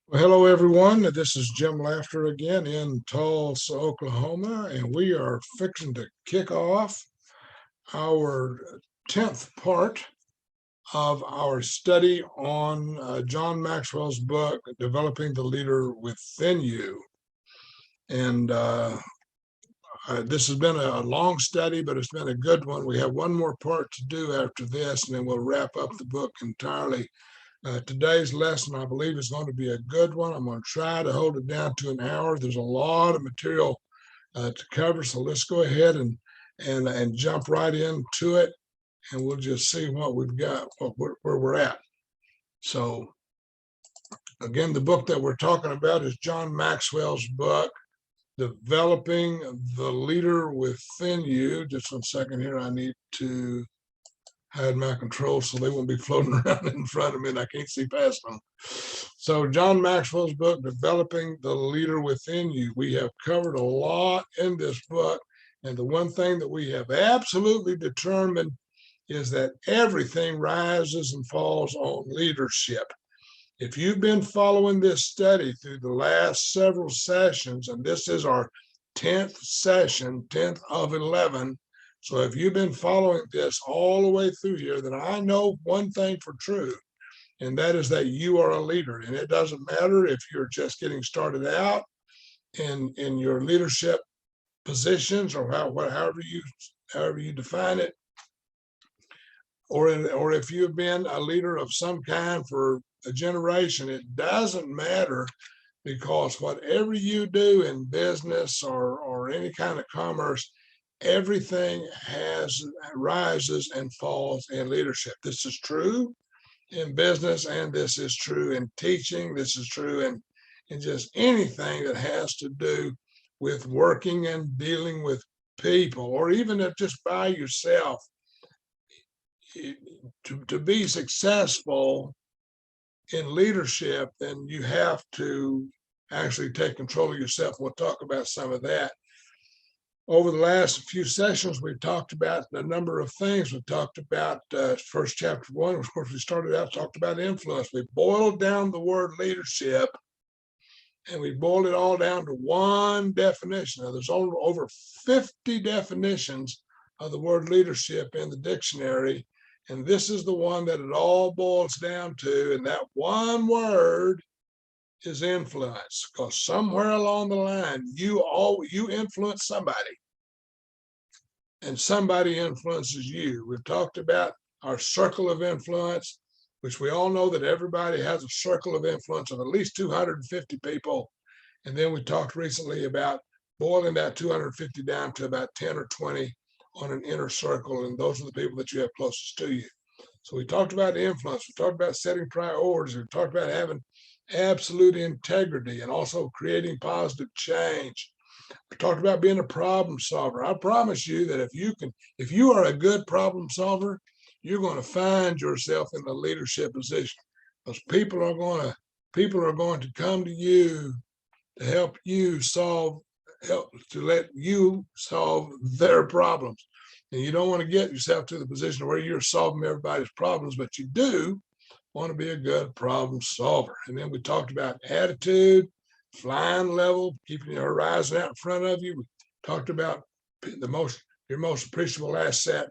Well, hello, everyone. This is Jim Laughter again in Tulsa, Oklahoma, and we are fixing to kick off our 10th part of our study on John Maxwell's book, Developing the Leader Within You. And this has been a long study, but it's been a good one. We have one more part to do after this, and then we'll wrap up the book entirely. Today's lesson, I believe, is going to be a good one. I'm going to try to hold it down to an hour. There's a lot of material to cover, so let's go ahead and jump right into it, and we'll just see what we've got, where we're at. So, again, the book that we're talking about is John Maxwell's book, Developing the Leader Within You. Just one second here. I need to hide my controls so they won't be floating around in front of me and I can't see past them. So John Maxwell's book, Developing the Leader Within You. We have covered a lot in this book. And the one thing that we have absolutely determined is that everything rises and falls on leadership. If you've been following this study through the last several sessions, and this is our 10th session, 10th of 11, so if you've been following this all the way through here, then I know one thing for true, and that is that you are a leader. And it doesn't matter if you're just getting started out in your leadership positions or however you define it, or if you've been a leader of some kind for a generation. It doesn't matter, because whatever you do in business or any kind of commerce, everything rises and falls in leadership. This is true in business, and this is true in teaching. This is true in just anything that has to do with working and dealing with people, or even if just by yourself. To be successful in leadership, then you have to actually take control of yourself. We'll talk about some of that. Over the last few sessions, we've talked about a number of things. We've talked about first chapter 1, of course, we started out, talked about influence. We boiled down the word leadership, and we boiled it all down to one definition. Now, there's over 50 definitions of the word leadership in the dictionary, and this is the one that it all boils down to, and that one word is influence, because somewhere along the line, you influence somebody, and somebody influences you. We've talked about our circle of influence, which we all know that everybody has a circle of influence of at least 250 people. And then we talked recently about boiling that 250 down to about 10 or 20 on an inner circle, and those are the people that you have closest to you. So we talked about influence, we talked about setting priorities, we talked about having absolute integrity and also creating positive change. We talked about being a problem solver. I promise you that if you are a good problem solver, you're going to find yourself in a leadership position, because people are going to come to you to help to let you solve their problems. And you don't want to get yourself to the position where you're solving everybody's problems, but you do want to be a good problem solver. And then we talked about attitude, flying level, keeping your horizon out in front of you. We talked about your most appreciable asset,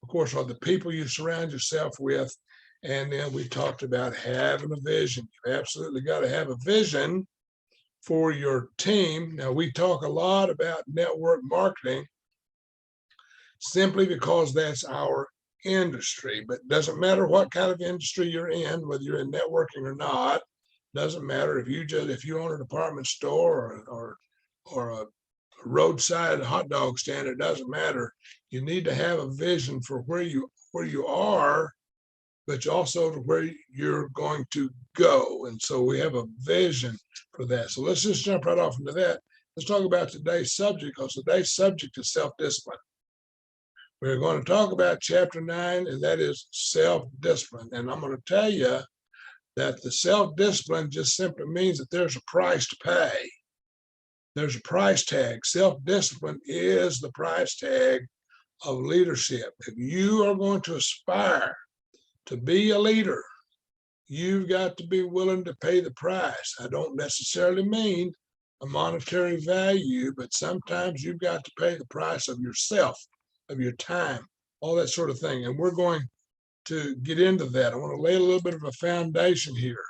of course, are the people you surround yourself with. And then we talked about having a vision. You absolutely got to have a vision for your team. Now, we talk a lot about network marketing simply because that's our industry, but it doesn't matter what kind of industry you're in, whether you're in networking or not. Doesn't matter if you own a department store or a roadside hot dog stand. It doesn't matter. You need to have a vision for where you are, but also to where you're going to go. And so we have a vision for that. So let's just jump right off into that. Let's talk about today's subject, because today's subject is self-discipline. We're going to talk about chapter 9, and that is self-discipline. And I'm going to tell you that the self-discipline just simply means that there's a price to pay. There's a price tag. Self-discipline is the price tag of leadership. If you are going to aspire to be a leader, you've got to be willing to pay the price. I don't necessarily mean a monetary value, but sometimes you've got to pay the price of yourself, of your time, all that sort of thing. And we're going to get into that. I want to lay a little bit of a foundation here.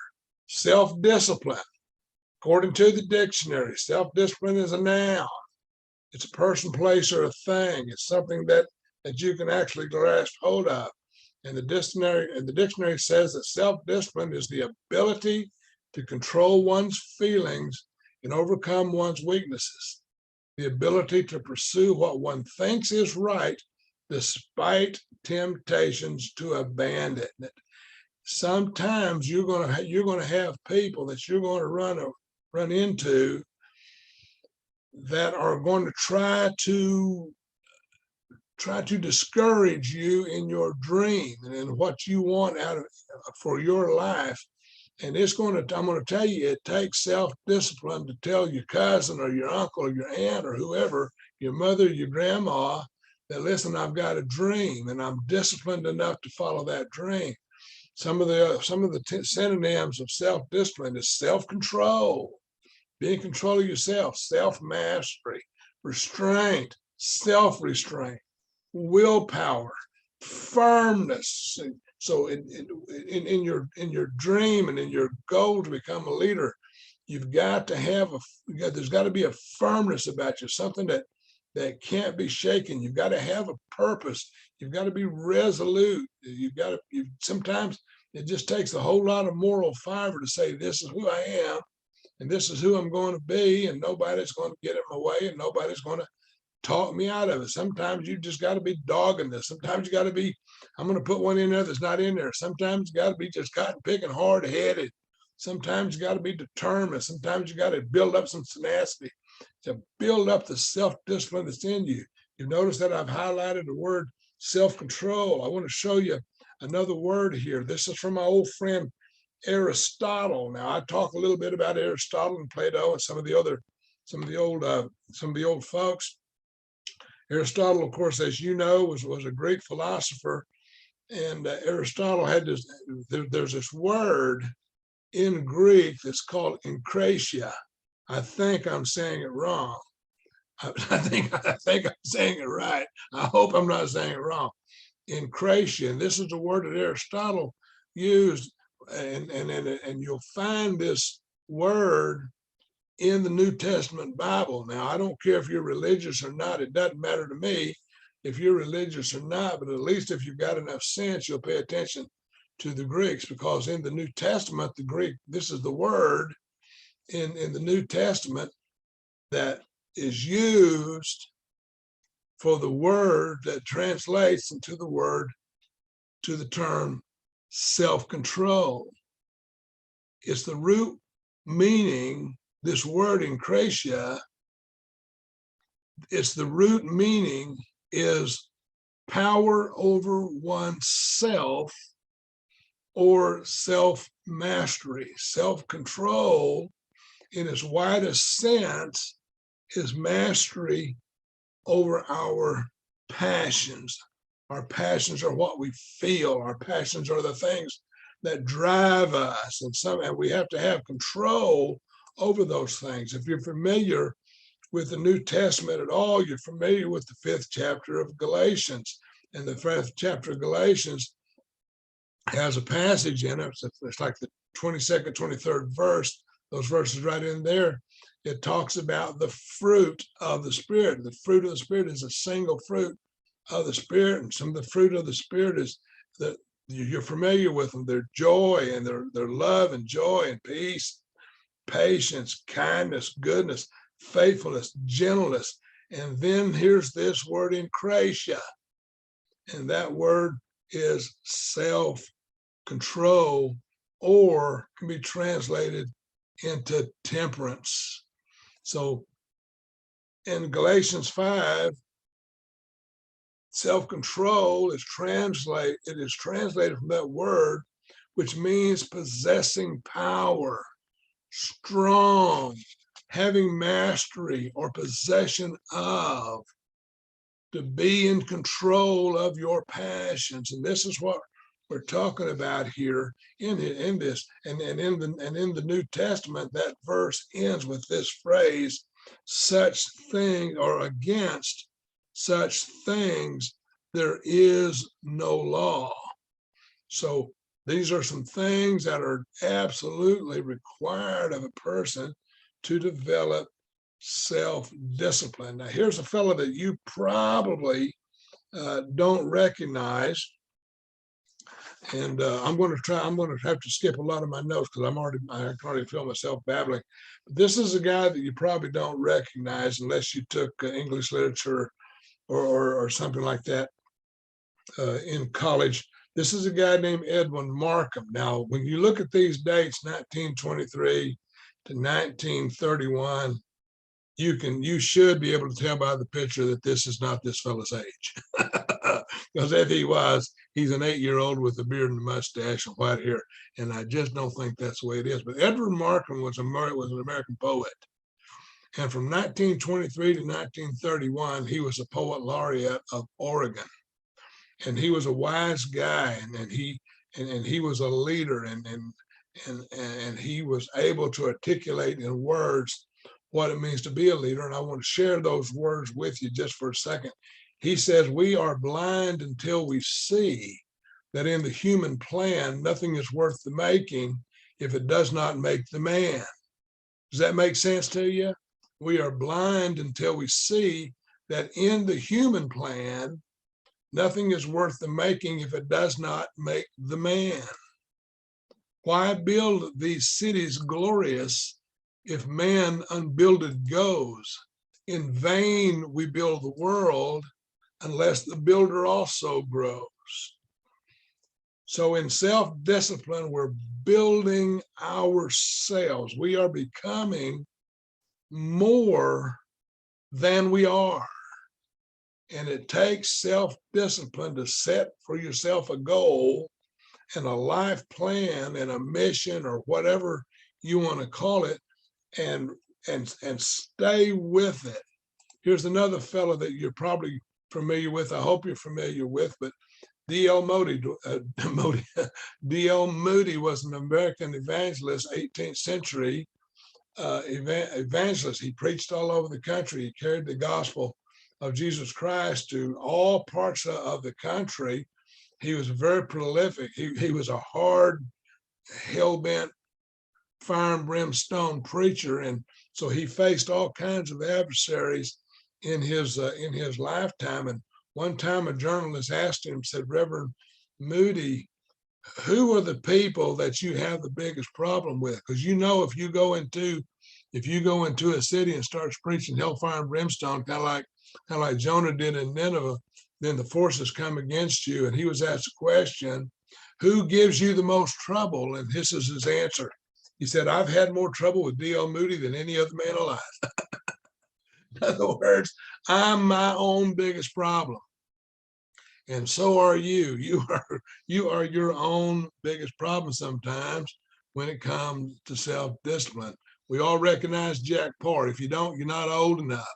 Self-discipline. According to the dictionary, self-discipline is a noun. It's a person, place, or a thing. It's something that you can actually grasp hold of. And the dictionary says that self-discipline is the ability to control one's feelings and overcome one's weaknesses. The ability to pursue what one thinks is right despite temptations to abandon it. Sometimes you're going to have people that you're going to run into that are going to try to discourage you in your dream and in what you want out of for your life. And I'm going to tell you, it takes self-discipline to tell your cousin or your uncle or your aunt or whoever, your mother, your grandma, that listen, I've got a dream and I'm disciplined enough to follow that dream. Some of the synonyms of self-discipline is self-control, be in control of yourself, self-mastery, restraint, self-restraint, willpower, firmness. So in your dream and in your goal to become a leader, you've got to have there's got to be a firmness about you, something that can't be shaken. You've got to have a purpose. You've got to be resolute. Sometimes it just takes a whole lot of moral fiber to say, this is who I am, and this is who I'm going to be, and nobody's going to get in my way, and nobody's going to talk me out of it. Sometimes you just got to be dogging this. Sometimes you got to be, I'm going to put one in there that's not in there. Sometimes you got to be just cotton picking, hard-headed. Sometimes you got to be determined. Sometimes you got to build up some tenacity to build up the self-discipline that's in you. You notice that I've highlighted the word self-control. I want to show you another word here. This is from my old friend Aristotle. Now, I talk a little bit about Aristotle and Plato and some of the old folks. Aristotle, of course, as you know, was a Greek philosopher, and Aristotle had this. There's this word in Greek that's called enkrasia. I think I'm saying it wrong. I think I'm saying it right. I hope I'm not saying it wrong. Enkrasia, and this is the word that Aristotle used, and you'll find this word in the New Testament Bible. Now, I don't care if you're religious or not. It doesn't matter to me if you're religious or not, but at least if you've got enough sense, you'll pay attention to the Greeks, because in the New Testament, the Greek, this is the word in the New Testament that is used for the word that translates into the term self-control. It's the root meaning, this word enkrasia, it's the root meaning is power over oneself or self-mastery. Self-control in its widest sense is mastery over our passions. Our passions are what we feel. Our passions are the things that drive us, and we have to have control over those things. If you're familiar with the New Testament at all, you're familiar with the 5th chapter of Galatians. And the 5th chapter of Galatians has a passage in it. It's like the 22nd, 23rd verse, those verses right in there. It talks about the fruit of the Spirit. The fruit of the Spirit is a single fruit of the Spirit, and some of the fruit of the Spirit is that you're familiar with them. They're joy, and they're love and joy and peace, patience, kindness, goodness, faithfulness, gentleness. And then here's this word enkrasia, and that word is self-control, or can be translated into temperance. So in Galatians 5, self-control is translated from that word, which means possessing power, strong, having mastery or possession of, to be in control of your passions. And this is what we're talking about here in this, and in the New Testament, that verse ends with this phrase, such thing, or against such things there is no law. So these are some things that are absolutely required of a person to develop self-discipline. Now, here's a fellow that you probably don't recognize. And I'm going to have to skip a lot of my notes because I can already feel myself babbling. But this is a guy that you probably don't recognize unless you took English literature or something like that in college. This is a guy named Edwin Markham. Now, when you look at these dates, 1923 to 1931, you should be able to tell by the picture that this is not this fellow's age. Because if he was, he's an 8-year-old with a beard and a mustache and white hair. And I just don't think that's the way it is. But Edward Markham was an American poet. And from 1923 to 1931, he was a poet laureate of Oregon. And he was a wise guy, and he was a leader, and he was able to articulate in words what it means to be a leader. And I want to share those words with you just for a second. He says, we are blind until we see that in the human plan, nothing is worth the making if it does not make the man. Does that make sense to you? We are blind until we see that in the human plan, nothing is worth the making if it does not make the man. Why build these cities glorious if man unbuilded goes? In vain we build the world unless the builder also grows. So in self-discipline, we're building ourselves. We are becoming more than we are. And it takes self-discipline to set for yourself a goal and a life plan and a mission or whatever you want to call it, and stay with it. Here's another fellow that you're probably familiar with. I hope you're familiar with, but D.L. Moody. D.L. Moody was an American evangelist, 18th century evangelist. He preached all over the country. He carried the gospel of Jesus Christ to all parts of the country. He was very prolific. He was a hard, hell-bent, fire and brimstone preacher, and so he faced all kinds of adversaries in his lifetime. And one time a journalist asked him, said, Reverend Moody, who are the people that you have the biggest problem with? Because if you go into a city and starts preaching hellfire and brimstone, kind of like Jonah did in Nineveh, then the forces come against you. And he was asked a question, who gives you the most trouble? And this is his answer. He said, I've had more trouble with D.L. Moody than any other man alive. In other words, I'm my own biggest problem. And so are you. You are your own biggest problem sometimes when it comes to self-discipline. We all recognize Jack Paar. If you don't, you're not old enough.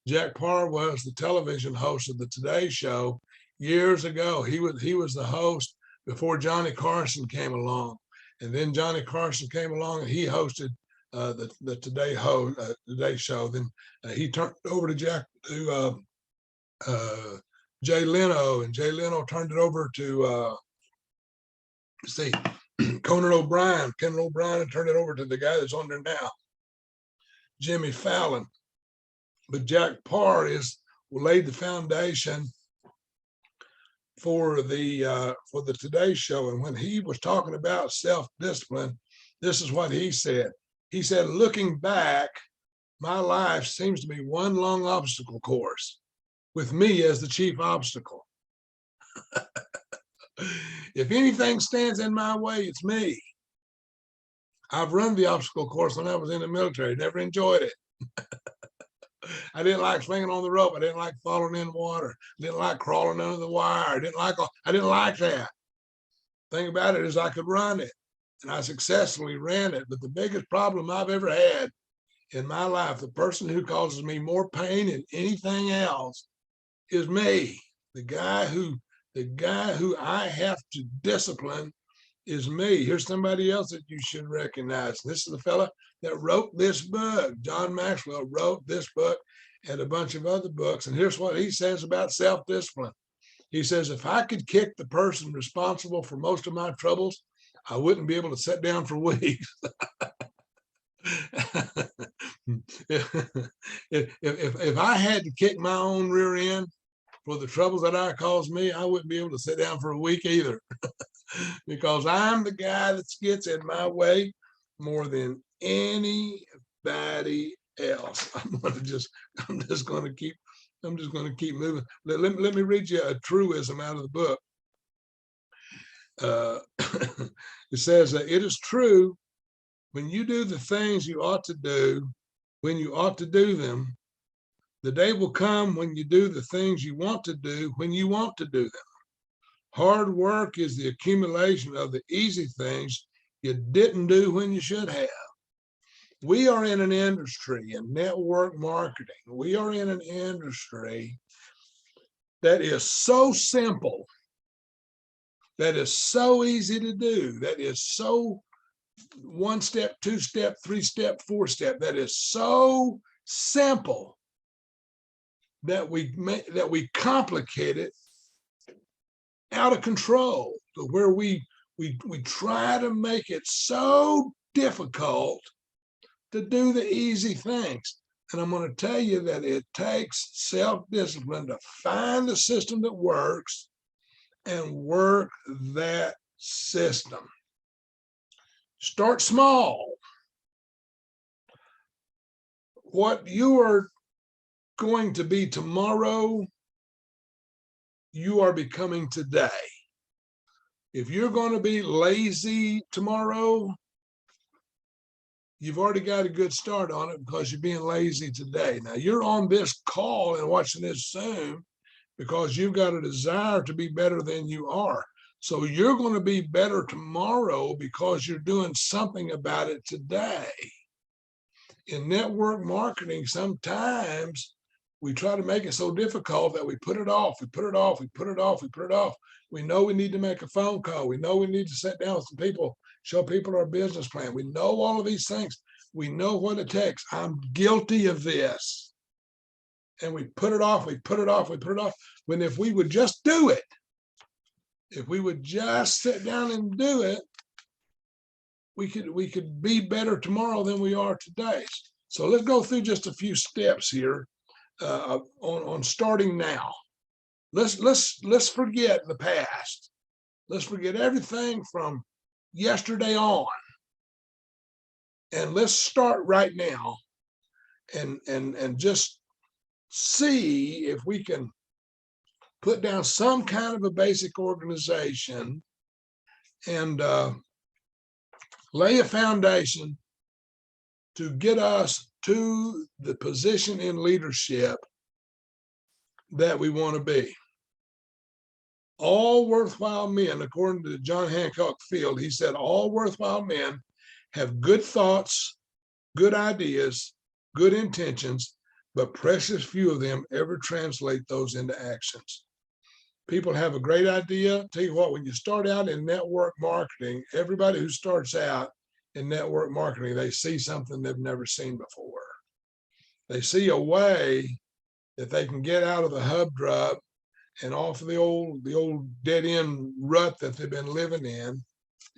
Jack Paar was the television host of the Today Show years ago. He was the host before Johnny Carson came along. And then Johnny Carson came along and he hosted the Today Show. Then he turned it over to Jay Leno, and Jay Leno turned it over to Conan O'Brien. Conan O'Brien turned it over to the guy that's on there now, Jimmy Fallon. But Jack Paar laid the foundation for the Today Show. And when he was talking about self-discipline, this is what he said. He said, looking back, my life seems to be one long obstacle course with me as the chief obstacle. If anything stands in my way, it's me. I've run the obstacle course when I was in the military, never enjoyed it. I didn't like swinging on the rope. I didn't like falling in the water. I didn't like crawling under the wire. I didn't like that. The thing about it is I could run it, and I successfully ran it. But the biggest problem I've ever had in my life, the person who causes me more pain than anything else, is me. The guy who The guy who I have to discipline is me. Here's somebody else that you should recognize. This is the fella that wrote this book. John Maxwell wrote this book and a bunch of other books. And here's what he says about self-discipline. He says, if I could kick the person responsible for most of my troubles, I wouldn't be able to sit down for weeks. if I had to kick my own rear end for the troubles that I caused me, I wouldn't be able to sit down for a week either. Because I'm the guy that gets in my way more than anybody else. I'm just going to keep moving. Let me read you a truism out of the book. It says, it is true, when you do the things you ought to do, when you ought to do them, the day will come when you do the things you want to do, when you want to do them. Hard work is the accumulation of the easy things you didn't do when you should have. We are in an industry in network marketing. We are in an industry that is so simple, that is so easy to do, that is so one step, two step, three step, four step, that is so simple that we complicate it out of control, to where we try to make it so difficult to do the easy things. And I'm going to tell you that it takes self-discipline to find the system that works and work that system. Start small. What you are going to be tomorrow, you are becoming today. If you're going to be lazy tomorrow, you've already got a good start on it, because you're being lazy today. Now, you're on this call and watching this Zoom because you've got a desire to be better than you are. So you're going to be better tomorrow because you're doing something about it today. In network marketing, sometimes we try to make it so difficult that we put it off, we put it off, we put it off, we put it off. We know we need to make a phone call. We know we need to sit down with some people, show people our business plan. We know all of these things. We know what it takes. I'm guilty of this. And we put it off, we put it off, we put it off. When if we would just do it, if we would just sit down and do it, we could be better tomorrow than we are today. So let's go through just a few steps here on starting now. Let's forget the past. Let's forget everything from yesterday on, and let's start right now, and just see if we can put down some kind of a basic organization and lay a foundation to get us to the position in leadership that we want to be. All worthwhile men, according to John Hancock Field, he said, all worthwhile men have good thoughts, good ideas, good intentions, but precious few of them ever translate those into actions. People have a great idea. Tell you what, when you start out in network marketing, everybody who starts out in network marketing, they see something they've never seen before. They see a way that they can get out of the humdrum and off of the old dead end rut that they've been living in,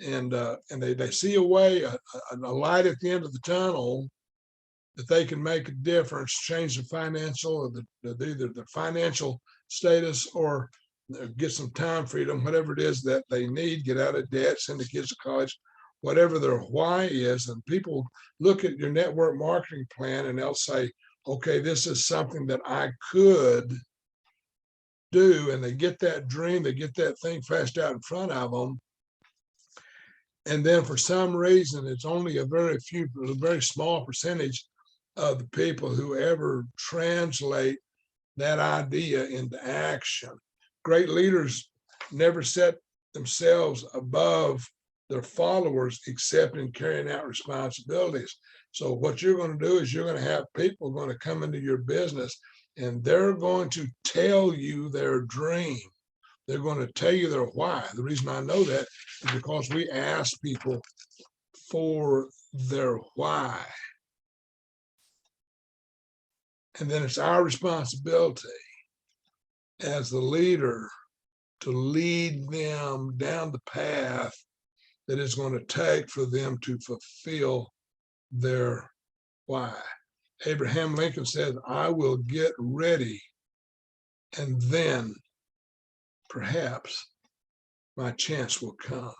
and they see a way, a light at the end of the tunnel, that they can make a difference, change the financial or either the financial status, or get some time freedom, whatever it is that they need, get out of debt, send the kids to college, whatever their why is. And people look at your network marketing plan and they'll say, okay, this is something that I could do. And they get that dream, they get that thing flashed out in front of them. And then for some reason, it's only a very small percentage of the people who ever translate that idea into action. Great leaders never set themselves above their followers except in carrying out responsibilities. So what you're going to do is you're going to have people going to come into your business and they're going to tell you their dream. They're going to tell you their why. The reason I know that is because we ask people for their why. And then it's our responsibility as the leader to lead them down the path that it's going to take for them to fulfill their why. Abraham Lincoln said, I will get ready and then perhaps my chance will come.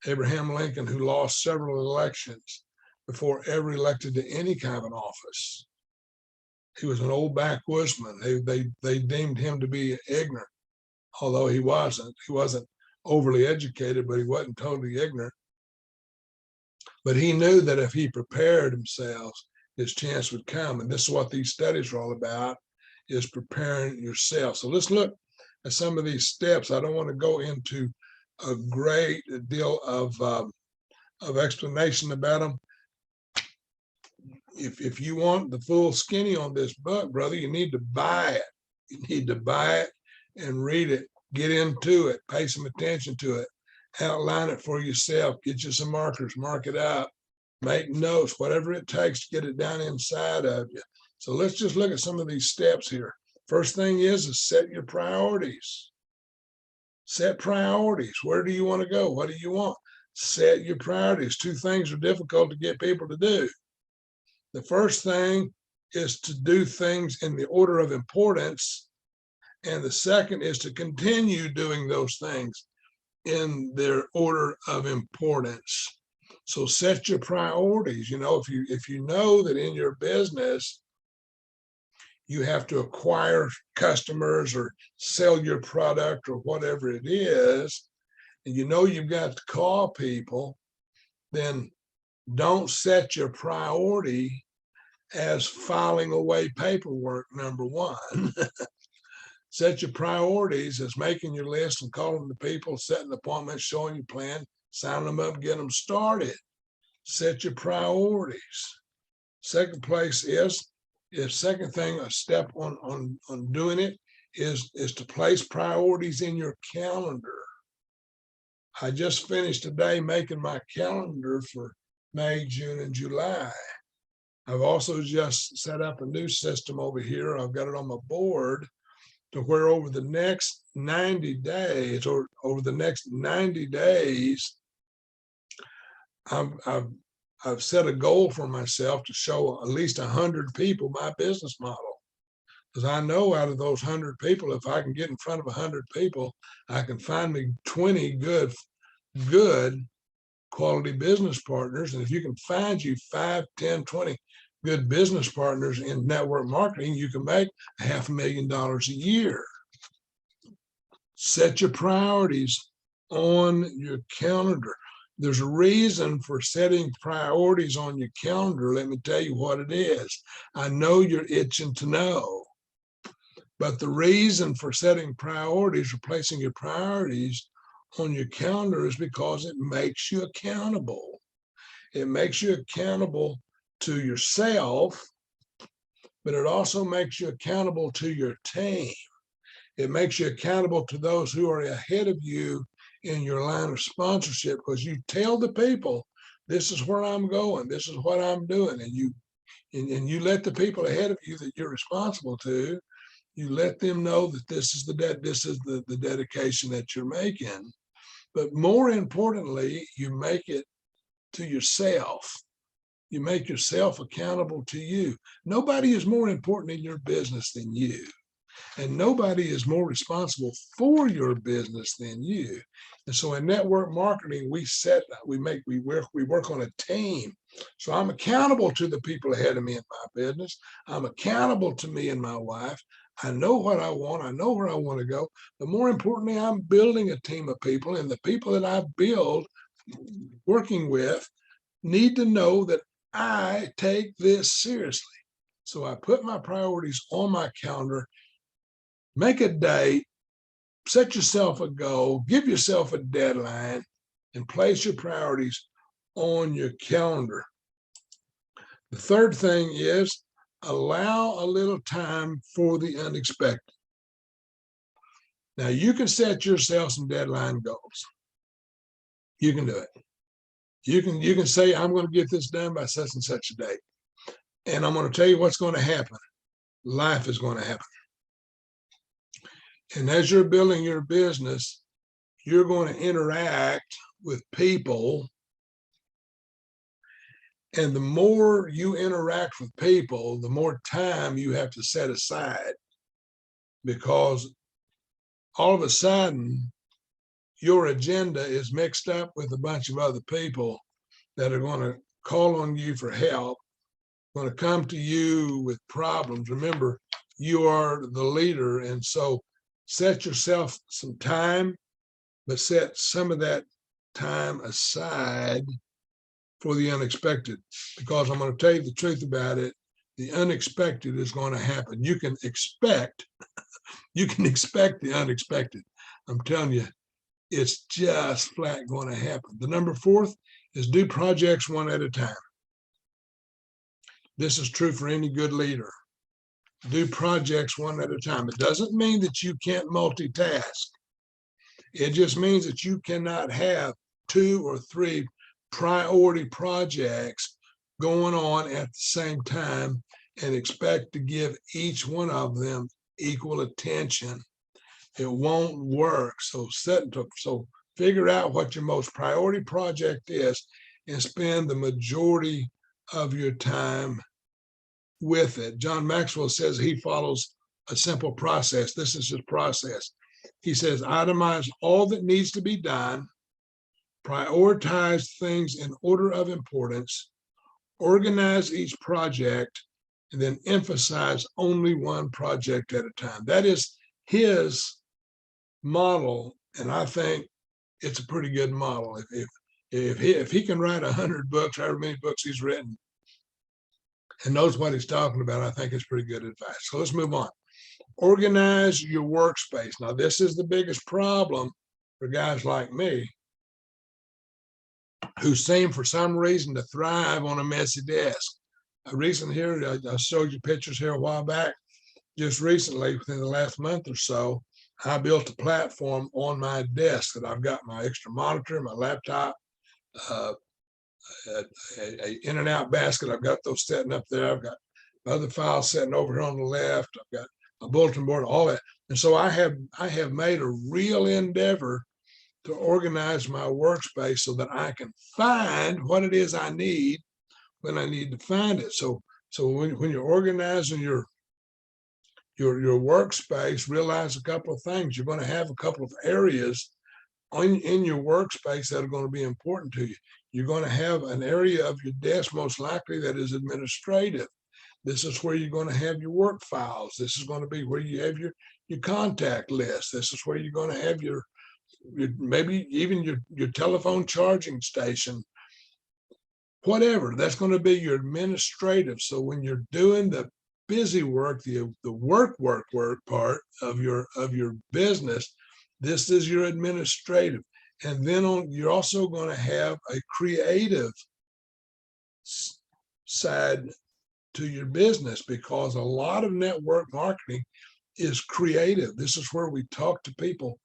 Abraham Lincoln, who lost several elections before ever elected to any kind of an office. He was an old backwoodsman. They deemed him to be ignorant, although he wasn't. He wasn't overly educated, but he wasn't totally ignorant. But he knew that if he prepared himself, his chance would come. And this is what these studies are all about, is preparing yourself. So let's look at some of these steps. I don't want to go into a great deal of explanation about them. If you want the full skinny on this book, brother, you need to buy it. You need to buy it and read it. Get into it. Pay some attention to it. Outline it for yourself. Get you some markers. Mark it up. Make notes. Whatever it takes to get it down inside of you. So let's just look at some of these steps here. First thing is set your priorities. Set priorities. Where do you want to go? What do you want? Set your priorities. Two things are difficult to get people to do. The first thing is to do things in the order of importance. And the second is to continue doing those things in their order of importance. So set your priorities. You know, if you know that in your business, you have to acquire customers or sell your product or whatever it is, and you know you've got to call people, then don't set your priority as filing away paperwork, number one. Set your priorities as making your list and calling the people, setting appointments, showing your plan, signing them up, getting them started. Set your priorities. Second place second thing, a step on doing it is to place priorities in your calendar. I just finished today making my calendar for May, June, and July. I've also just set up a new system over here. I've got it on my board to where over the next 90 days, I've set a goal for myself to show at least 100 people my business model. Because I know out of those 100 people, if I can get in front of 100 people, I can find me 20 good quality business partners. And if you can find you 5, 10, 20 good business partners in network marketing, you can make $500,000 a year. Set your priorities on your calendar. There's a reason for setting priorities on your calendar. Let me tell you what it is. I know you're itching to know, but the reason for setting priorities or placing your priorities on your calendar is because it makes you accountable. It makes you accountable to yourself, but it also makes you accountable to your team. It makes you accountable to those who are ahead of you in your line of sponsorship, because you tell the people, this is where I'm going, this is what I'm doing, and you let the people ahead of you that you're responsible to, you let them know that this is the dedication that you're making. But more importantly, you make it to yourself. You make yourself accountable to you. Nobody is more important in your business than you. And nobody is more responsible for your business than you. And so in network marketing, we work on a team. So I'm accountable to the people ahead of me in my business. I'm accountable to me and my wife. I know what I want. I know where I want to go. But more importantly, I'm building a team of people, and the people that I build working with need to know that I take this seriously. So I put my priorities on my calendar, make a date, set yourself a goal, give yourself a deadline, and place your priorities on your calendar. The third thing is allow a little time for the unexpected. Now you can set yourself some deadline goals. You can do it. You can say, I'm going to get this done by such and such a date. And I'm going to tell you what's going to happen. Life is going to happen. And as you're building your business, you're going to interact with people. And the more you interact with people, the more time you have to set aside, because all of a sudden your agenda is mixed up with a bunch of other people that are going to call on you for help, going to come to you with problems. Remember, you are the leader. And so set yourself some time, but set some of that time aside for the unexpected, because I'm going to tell you the truth about it. The unexpected is going to happen. You can expect the unexpected. I'm telling you, it's just flat going to happen. The number 4th is do projects one at a time. This is true for any good leader. Do projects one at a time. It doesn't mean that you can't multitask. It just means that you cannot have 2 or 3 priority projects going on at the same time and expect to give each one of them equal attention. It won't work. So figure out what your most priority project is and spend the majority of your time with it. John Maxwell says he follows a simple process. This is his process. He says, itemize all that needs to be done, prioritize things in order of importance, organize each project, and then emphasize only one project at a time. That is his model, and I think it's a pretty good model. If he can write 100 books, however many books he's written, and knows what he's talking about, I think it's pretty good advice. So let's move on. Organize your workspace. Now, this is the biggest problem for guys like me who seem for some reason to thrive on a messy desk. I showed you pictures here a while back. Just recently, within the last month or so, I built a platform on my desk that I've got my extra monitor, my laptop, a in and out basket. I've got those setting up there. I've got other files sitting over here on the left. I've got a bulletin board, all that. And so I have made a real endeavor to organize my workspace so that I can find what it is I need when I need to find it. So when you're organizing your workspace, realize a couple of things. You're going to have a couple of areas in your workspace that are going to be important to you. You're going to have an area of your desk, most likely, that is administrative. This is where you're going to have your work files. This is going to be where you have your contact list. This is where you're going to have your maybe even your telephone charging station, whatever. That's going to be your administrative. So when you're doing the busy work, the work part of your business, this is your administrative. And then you're also going to have a creative side to your business, because a lot of network marketing is creative. This is where we talk to people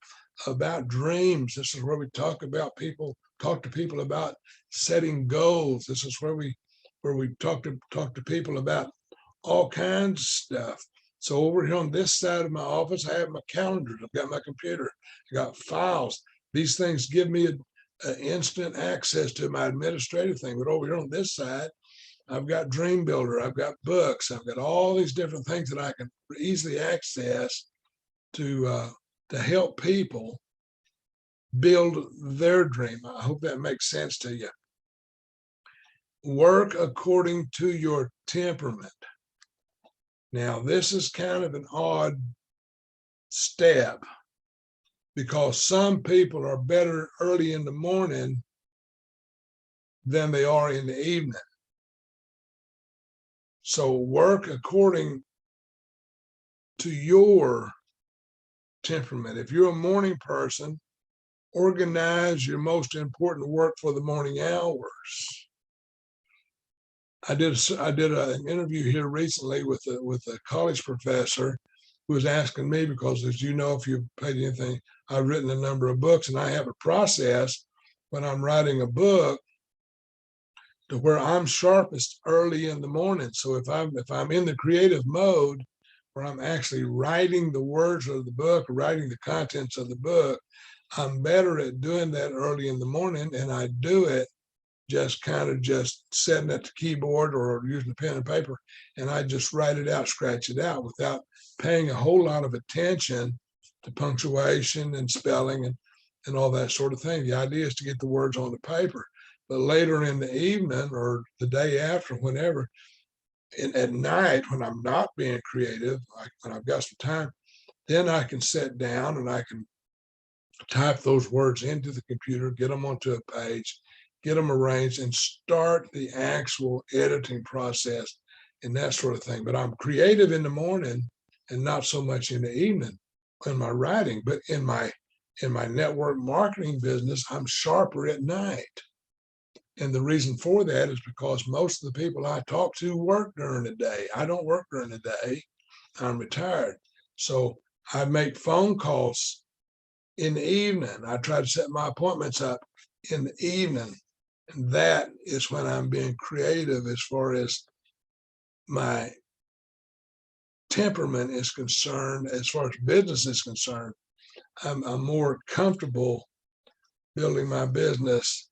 about dreams. This is where we talk to people about setting goals. This is where we talk to people about all kinds of stuff. So over here on this side of my office, I have my calendars. I've got my computer. I got files. These things give me an instant access to my administrative thing. But over here on this side, I've got Dream Builder. I've got books. I've got all these different things that I can easily access to help people build their dream. I hope that makes sense to you. Work according to your temperament. Now, this is kind of an odd step, because some people are better early in the morning than they are in the evening. So work according to your temperament. If you're a morning person, organize your most important work for the morning hours. I did an interview here recently with a college professor, was asking me, because as you know, if you've paid anything, I've written a number of books, and I have a process when I'm writing a book to where I'm sharpest early in the morning. So if I'm in the creative mode where I'm actually writing the words of the book, or writing the contents of the book, I'm better at doing that early in the morning, and I do it just sitting at the keyboard or using a pen and paper, and I just write it out, scratch it out without paying a whole lot of attention to punctuation and spelling and all that sort of thing. The idea is to get the words on the paper. But later in the evening or the day after, whenever, at night, when I'm not being creative, when I've got some time, then I can sit down and I can type those words into the computer, get them onto a page, get them arranged, and start the actual editing process and that sort of thing. But I'm creative in the morning and not so much in the evening in my writing. But in my network marketing business, I'm sharper at night. And the reason for that is because most of the people I talk to work during the day. I don't work during the day. I'm retired. So I make phone calls in the evening. I try to set my appointments up in the evening. And that is when I'm being creative as far as my temperament is concerned. As far as business is concerned, I'm more comfortable building my business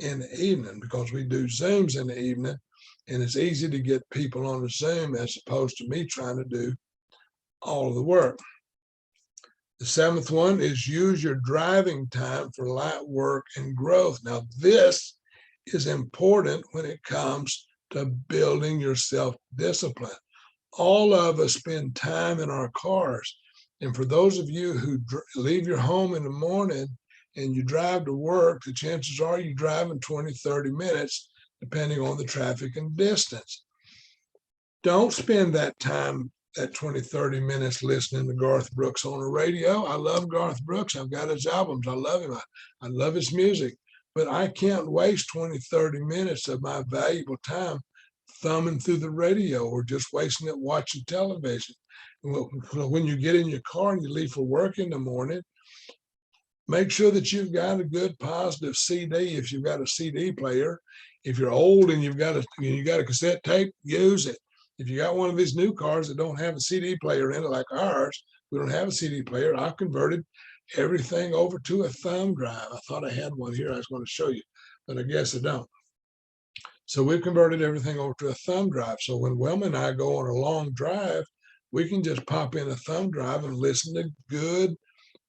in the evening, because we do Zooms in the evening, and it's easy to get people on the Zoom as opposed to me trying to do all of the work. The seventh one is use your driving time for light work and growth. Now, this is important when it comes to building your self-discipline. All of us spend time in our cars. And for those of you who leave your home in the morning and you drive to work, the chances are you drive in 20, 30 minutes, depending on the traffic and distance. Don't spend that time, that 20, 30 minutes listening to Garth Brooks on the radio. I love Garth Brooks. I've got his albums. I love him. I love his music. But I can't waste 20, 30 minutes of my valuable time thumbing through the radio or just wasting it watching television. When you get in your car and you leave for work in the morning, make sure that you've got a good positive CD if you've got a CD player. If you're old and you've got a cassette tape, use it. If you got one of these new cars that don't have a CD player in it like ours, we don't have a CD player. I've converted everything over to a thumb drive. I thought I had one here I was going to show you, but I guess I don't. So we've converted everything over to a thumb drive. So when Wilma and I go on a long drive, we can just pop in a thumb drive and listen to good,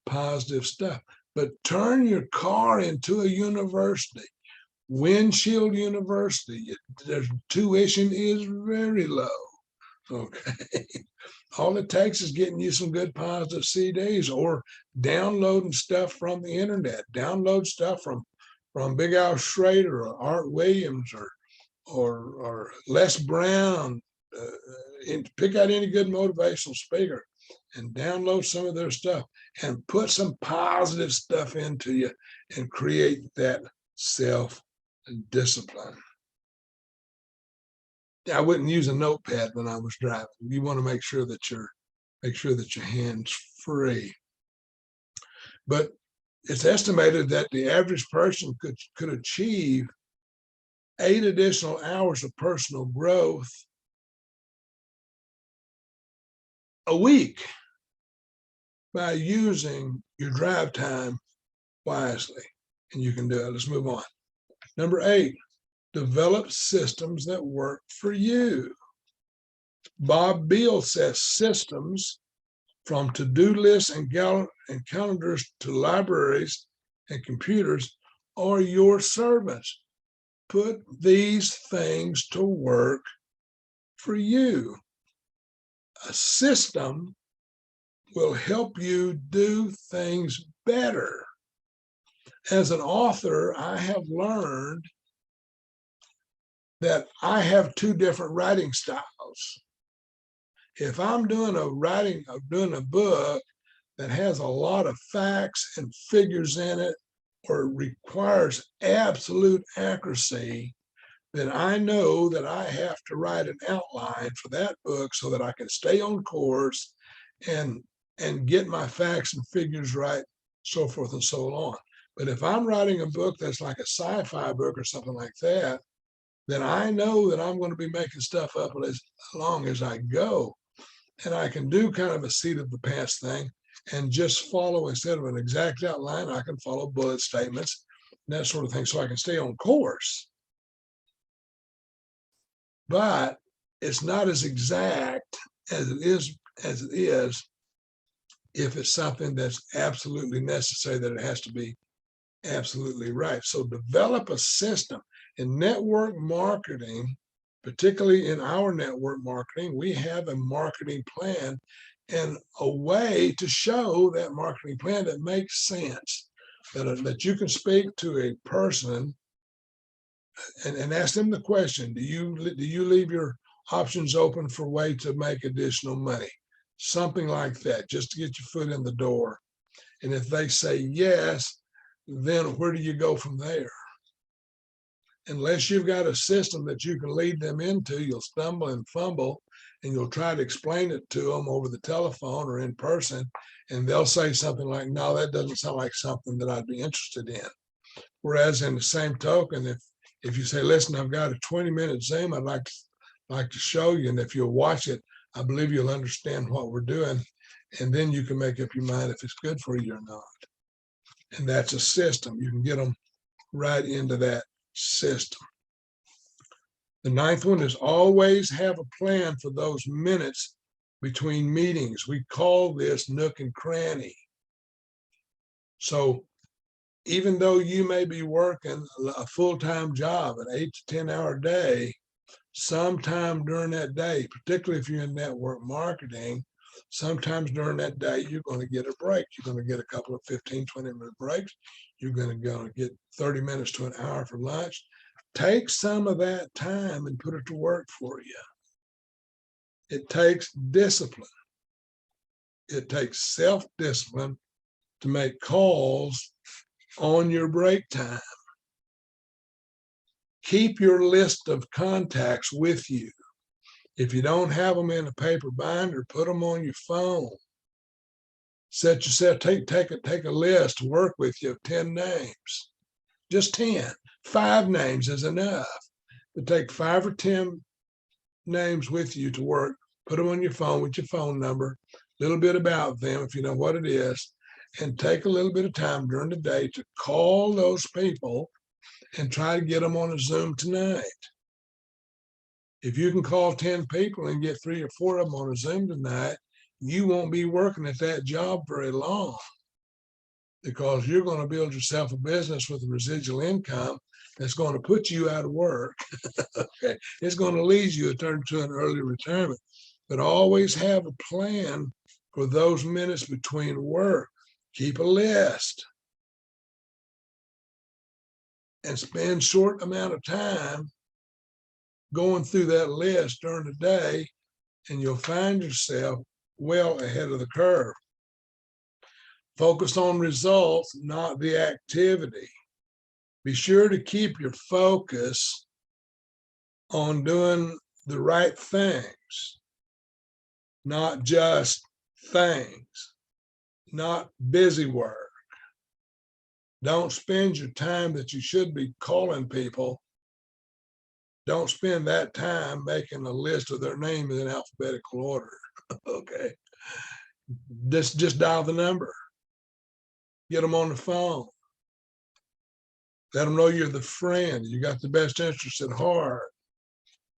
positive stuff. But turn your car into a university. Windshield University. Their tuition is very low. Okay. All it takes is getting you some good positive CDs or downloading stuff from the internet. Download stuff from Big Al Schrader or Art Williams or Les Brown. Pick out any good motivational speaker and download some of their stuff and put some positive stuff into you and create that self-discipline. I wouldn't use a notepad when I was driving. You want to make sure that your hand's free. But it's estimated that the average person could achieve 8 additional hours of personal growth a week by using your drive time wisely. And you can do it. Let's move on. Number 8, develop systems that work for you. Bob Beal says systems, from to-do lists and calendars to libraries and computers, are your servants. Put these things to work for you. A system will help you do things better. As an author, I have learned that I have 2 different writing styles. If I'm doing a book that has a lot of facts and figures in it, or it requires absolute accuracy, then I know that I have to write an outline for that book so that I can stay on course and get my facts and figures right, so forth and so on. But if I'm writing a book that's like a sci-fi book or something like that, then I know that I'm going to be making stuff up as long as I go. And I can do kind of a seat of the pants thing and just follow, instead of an exact outline, I can follow bullet statements and that sort of thing, so I can stay on course. But it's not as exact as it is if it's something that's absolutely necessary, that it has to be absolutely right. So develop a system. In network marketing, particularly in our network marketing, we have a marketing plan and a way to show that marketing plan that makes sense, that you can speak to a person and ask them the question, do you leave your options open for way to make additional money? Something like that, just to get your foot in the door. And if they say yes, then where do you go from there? Unless you've got a system that you can lead them into, you'll stumble and fumble, and you'll try to explain it to them over the telephone or in person, and they'll say something like, no, that doesn't sound like something that I'd be interested in. Whereas in the same token, if you say, listen, I've got a 20-minute Zoom I'd like to show you, and if you'll watch it, I believe you'll understand what we're doing, and then you can make up your mind if it's good for you or not. And that's a system. You can get them right into that system. The ninth one is always have a plan for those minutes between meetings. We call this nook and cranny. So even though you may be working a full-time job, an 8 to 10-hour day, sometime during that day, particularly if you're in network marketing, sometimes during that day, you're going to get a break. You're going to get a couple of 15, 20-minute breaks. You're going to get 30 minutes to an hour for lunch. Take some of that time and put it to work for you. It takes discipline. It takes self-discipline to make calls on your break time. Keep your list of contacts with you. If you don't have them in a paper binder, put them on your phone. Set yourself, take a list to work with you of 10 names. Just 10. 5 names is enough. But take 5 or 10 names with you to work. Put them on your phone with your phone number, a little bit about them if you know what it is, and take a little bit of time during the day to call those people and try to get them on a Zoom tonight. If you can call 10 people and get 3 or 4 of them on a Zoom tonight, you won't be working at that job very long, because you're going to build yourself a business with a residual income that's going to put you out of work. Okay, it's going to lead you to turn to an early retirement. But always have a plan for those minutes between work. Keep a list and spend short amount of time going through that list during the day, and you'll find yourself well ahead of the curve. Focus on results, not the activity. Be sure to keep your focus on doing the right things, not just things, not busy work. Don't spend your time that you should be calling people. Don't spend that time making a list of their name in alphabetical order. Okay. Just dial the number. Get them on the phone. Let them know you're the friend. You got the best interest at heart.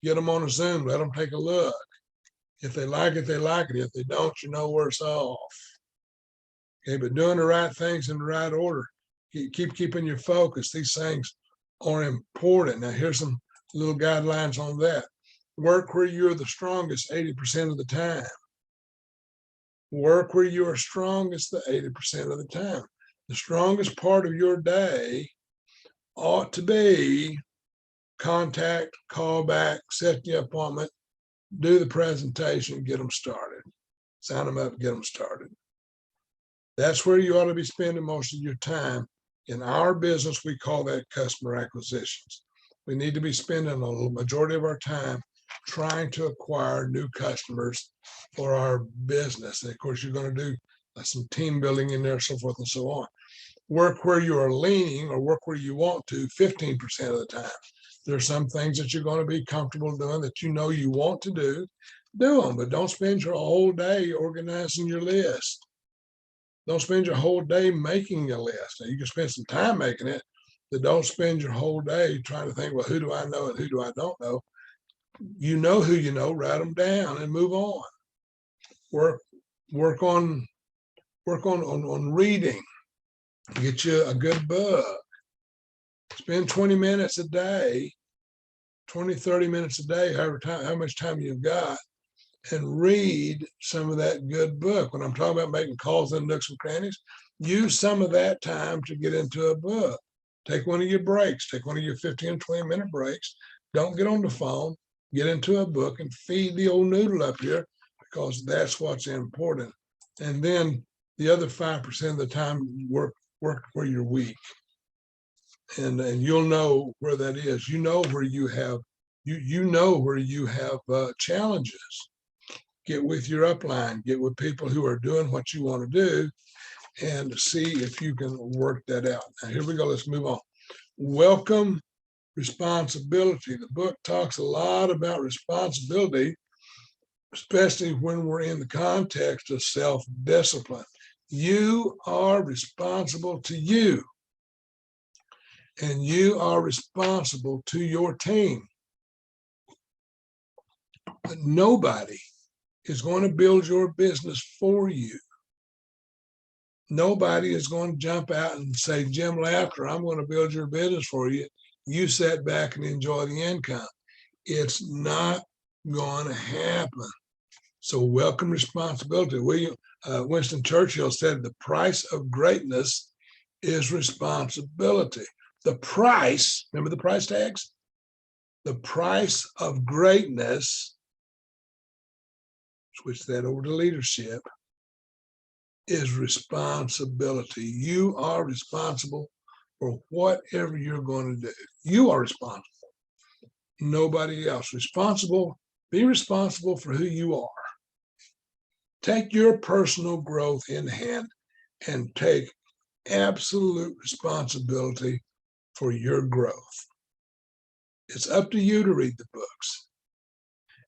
Get them on a Zoom. Let them take a look. If they like it, they like it. If they don't, you're no worse off. Okay, but doing the right things in the right order. Keep keeping your focus. These things are important. Now, here's some little guidelines on that. Work where you're the strongest 80% of the time. Work where you are strongest the 80% of the time. The strongest part of your day ought to be contact, call back, set the appointment, do the presentation, get them started. Sign them up, get them started. That's where you ought to be spending most of your time. In our business, we call that customer acquisitions. We need to be spending a majority of our time trying to acquire new customers for our business. And of course, you're going to do some team building in there, so forth and so on. Work where you are leaning or work where you want to 15% of the time. There's some things that you're going to be comfortable doing that you know you want to do them, but don't spend your whole day organizing your list. Don't spend your whole day making a list. Now, you can spend some time making it, but don't spend your whole day trying to think, well, who do I know and who do I don't know? You know who you know, write them down and move on. Work on reading. Get you a good book. Spend 20 minutes a day, 20, 30 minutes a day, how much time you've got, and read some of that good book. When I'm talking about making calls in nooks and crannies, use some of that time to get into a book. Take one of your breaks, take one of your 15, 20-minute breaks. Don't get on the phone, get into a book and feed the old noodle up here, because that's what's important. And then the other 5% of the time, work where you're weak. And you'll know where that is. You know where you have challenges. Get with your upline, get with people who are doing what you want to do, and see if you can work that out. Now, here we go. Let's move on. Welcome responsibility. The book talks a lot about responsibility, especially when we're in the context of self-discipline. You are responsible to you, and you are responsible to your team. But nobody is going to build your business for you. Nobody is going to jump out and say, Jim Laughter, I'm going to build your business for you. You sit back and enjoy the income. It's not going to happen. So welcome responsibility. Winston Churchill said the price of greatness is responsibility. The price, remember the price tags? The price of greatness, switch that over to leadership, is responsibility. You are responsible for whatever you're going to do. You are responsible. Nobody else. Be responsible for who you are. Take your personal growth in hand and take absolute responsibility for your growth. It's up to you to read the books.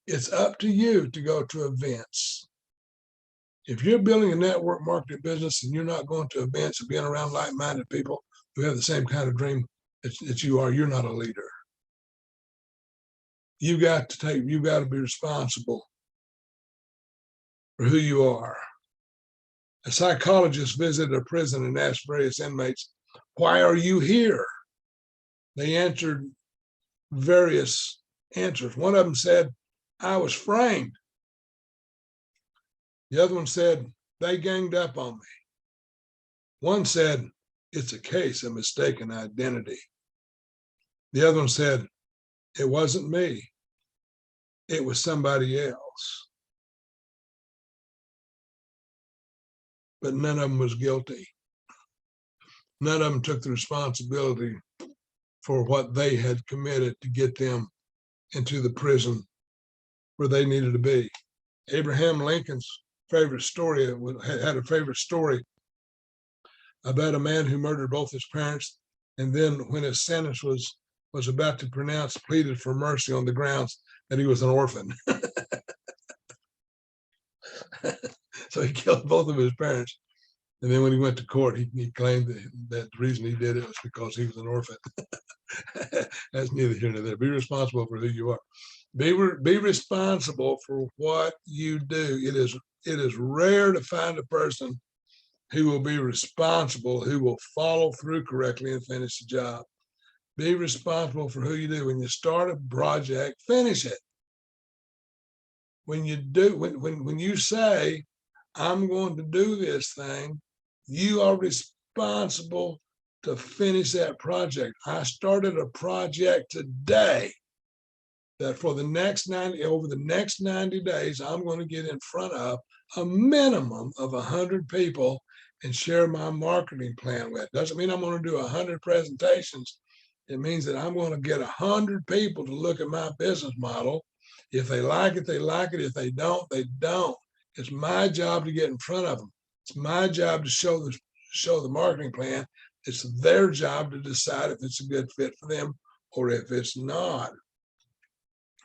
It's up to you to go to events. If you're building a network marketing business and you're not going to events and being around like-minded people who have the same kind of dream that you are, you're not a leader. You've got to be responsible for who you are. A psychologist visited a prison and asked various inmates, why are you here? They answered various answers. One of them said, I was framed. The other one said, they ganged up on me. One said, it's a case of mistaken identity. The other one said, it wasn't me. It was somebody else. But none of them was guilty. None of them took the responsibility for what they had committed to get them into the prison where they needed to be. Abraham Lincoln's favorite story had a favorite story about a man who murdered both his parents, and then when his sentence was about to pronounce, pleaded for mercy on the grounds that he was an orphan. So he killed both of his parents. And then when he went to court, he claimed that the reason he did it was because he was an orphan. That's neither here nor there. Be responsible for who you are. Be responsible for what you do. It is rare to find a person who will be responsible, who will follow through correctly and finish the job. Be responsible for who you do. When you start a project, finish it. When you say, I'm going to do this thing, you are responsible to finish that project. I started a project today that over the next 90 days, I'm going to get in front of a minimum of 100 people and share my marketing plan with. Doesn't mean I'm going to do 100 presentations. It means that I'm going to get 100 people to look at my business model If they like it, they like it. If they don't, they don't. It's my job to get in front of them. It's my job to show the marketing plan. It's their job to decide if it's a good fit for them or if it's not.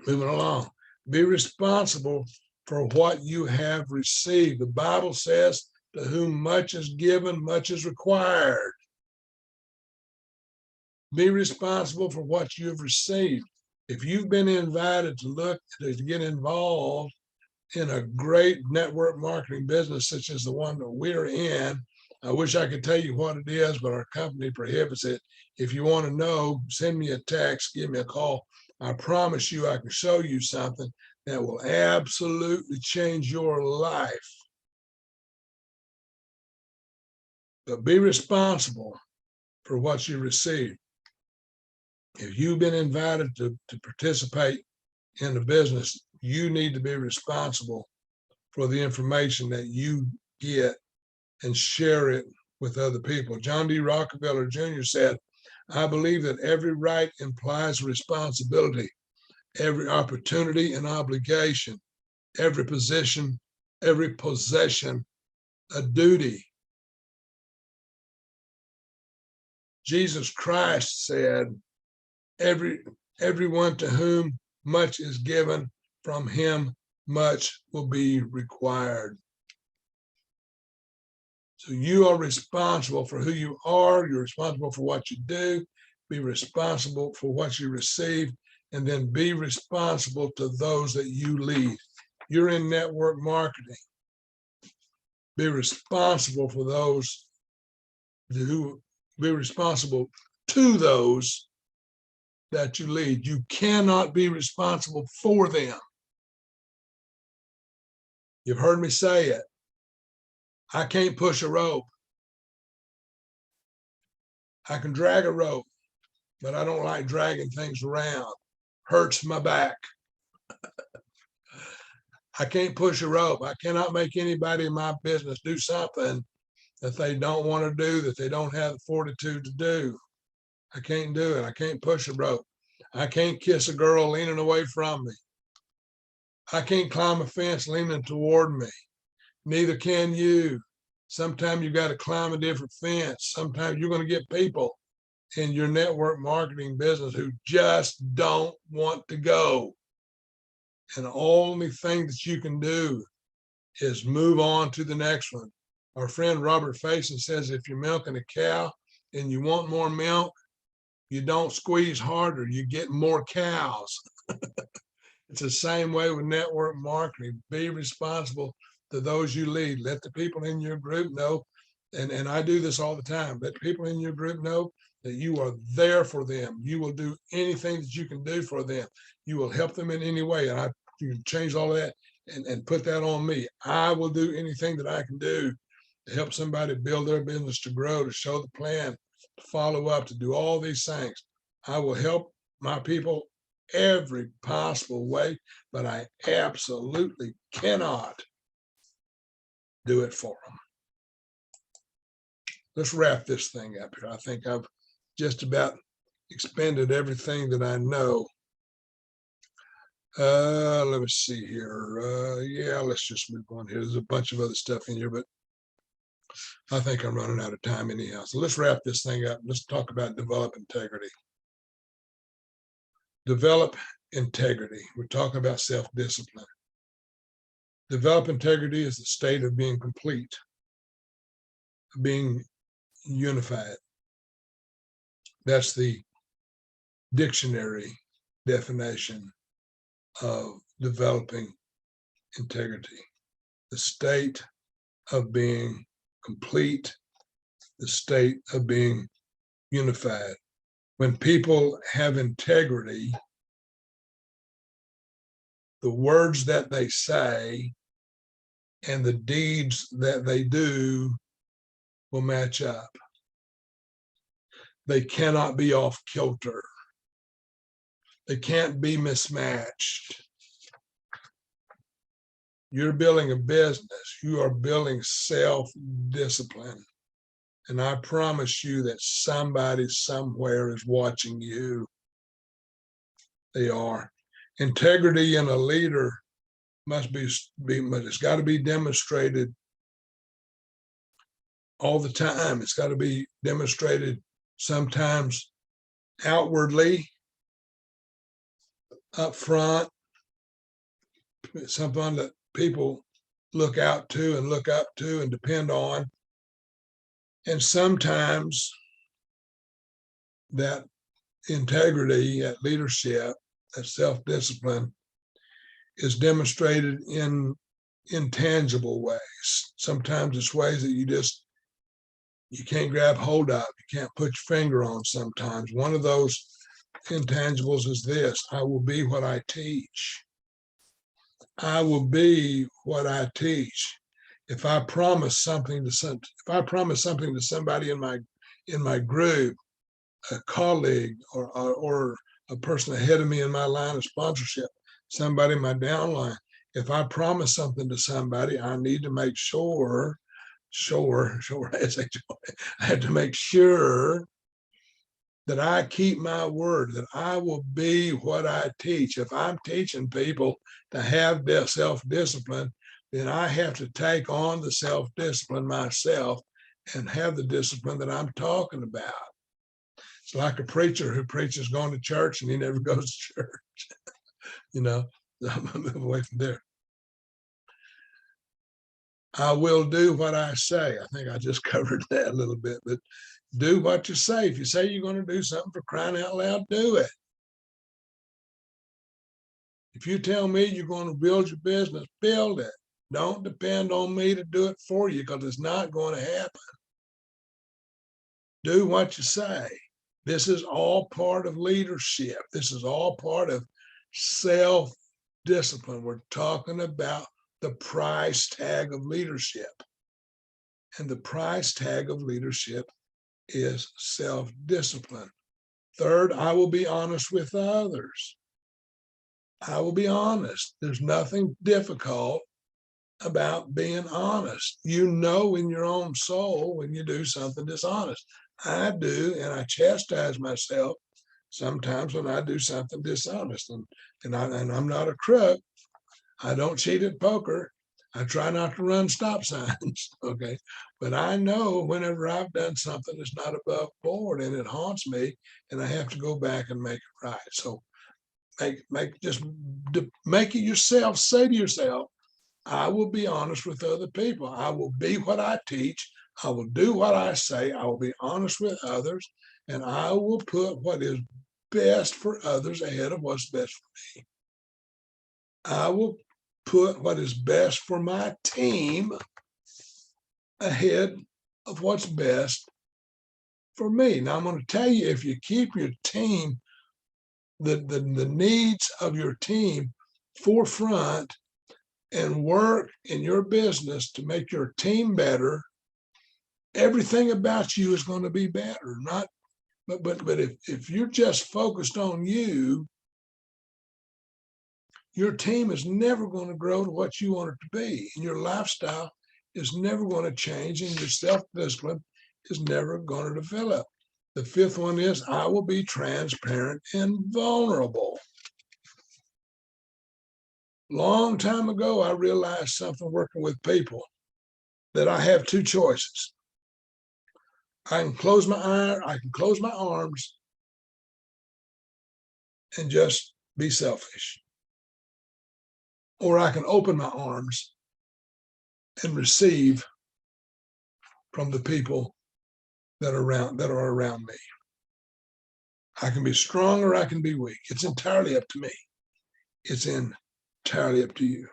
Moving along. Be responsible for what you have received. The Bible says, to whom much is given, much is required. Be responsible for what you've received. If you've been invited to get involved in a great network marketing business such as the one that we're in, I wish I could tell you what it is, but our company prohibits it. If you want to know, send me a text, give me a call. I promise you I can show you something that will absolutely change your life. But be responsible for what you receive. If you've been invited to participate in the business, you need to be responsible for the information that you get and share it with other people. John D. Rockefeller Jr. said, I believe that every right implies responsibility, every opportunity an obligation, every possession a duty. Jesus Christ said, everyone to whom much is given, from him much will be required. So you are responsible for who you are. You're responsible for what you do. Be responsible for what you receive, and then be responsible to those that you lead. You're in network marketing. Be responsible for those who, be responsible to those that you lead. You cannot be responsible for them. You've heard me say it. I can't push a rope. I can drag a rope, but I don't like dragging things around. Hurts my back. I can't push a rope. I cannot make anybody in my business do something that they don't want to do, that they don't have the fortitude to do. I can't do it. I can't push a rope. I can't kiss a girl leaning away from me. I can't climb a fence leaning toward me. Neither can you. Sometimes you got to climb a different fence. Sometimes you're going to get people in your network marketing business who just don't want to go. And the only thing that you can do is move on to the next one. Our friend Robert Faison says, if you're milking a cow and you want more milk, you don't squeeze harder, you get more cows. It's the same way with network marketing. Be responsible to those you lead. Let the people in your group know, and I do this all the time, let people in your group know that you are there for them. You will do anything that you can do for them. You will help them in any way. And you can change all of that and put that on me. I will do anything that I can do to help somebody build their business, to grow, to show the plan, to follow up, to do all these things. I will help my people every possible way, but I absolutely cannot do it for them. Let's wrap this thing up here. I think I've just about expended everything that I know. Let me see here. Yeah, let's just move on here. There's a bunch of other stuff in here, but I think I'm running out of time anyhow. So let's wrap this thing up. Let's talk about develop integrity. Develop integrity. We're talking about self-discipline. Develop integrity is the state of being complete, being unified. That's the dictionary definition of developing integrity. The state of being complete, the state of being unified. When people have integrity, the words that they say and the deeds that they do will match up. They cannot be off kilter. They can't be mismatched. You're building a business. You are building self-discipline. And I promise you that somebody somewhere is watching you. They are. Integrity in a leader must be it's got to be demonstrated all the time. It's got to be demonstrated sometimes outwardly, up front, something that people look out to and look up to and depend on. And sometimes that integrity, that leadership, that self-discipline is demonstrated in intangible ways. Sometimes it's ways that you can't grab hold of, you can't put your finger on sometimes. One of those intangibles is this: I will be what I teach. I will be what I teach. If I promise something to somebody in my group, a colleague or a person ahead of me in my line of sponsorship, somebody in my downline, if I promise something to somebody, I need to make sure, I have to make sure that I keep my word, that I will be what I teach. If I'm teaching people to have their self-discipline, then I have to take on the self-discipline myself and have the discipline that I'm talking about. It's like a preacher who preaches going to church and he never goes to church. I'm moving away from there. I will do what I say. I think I just covered that a little bit, but do what you say. If you say you're going to do something, for crying out loud, do it. If you tell me you're going to build your business, build it. Don't depend on me to do it for you, because it's not going to happen. Do what you say. This is all part of leadership. This is all part of self-discipline. We're talking about the price tag of leadership. And the price tag of leadership is self-discipline. Third, I will be honest with others. I will be honest. There's nothing difficult about being honest. You know in your own soul when you do something dishonest. I do, and I chastise myself sometimes when I do something dishonest. And I'm not a crook. I don't cheat at poker. I try not to run stop signs, okay? But I know whenever I've done something that's not above board and it haunts me, and I have to go back and make it right. So make it yourself. Say to yourself, I will be honest with other people. I will be what I teach. I will do what I say. I will be honest with others, and I will put what is best for others ahead of what's best for me. I will put what is best for my team ahead of what's best for me. Now, I'm going to tell you, if you keep your team, the needs of your team forefront and work in your business to make your team better, everything about you is going to be better. But if you're just focused on you, your team is never going to grow to what you want it to be, and your lifestyle is never going to change, and your self-discipline is never going to develop. The fifth one is, I will be transparent and vulnerable. Long time ago, I realized something working with people, that I have two choices. I can close my arms and just be selfish. Or I can open my arms and receive from the people that are around me. I can be strong or I can be weak. It's entirely up to me. It's entirely up to you.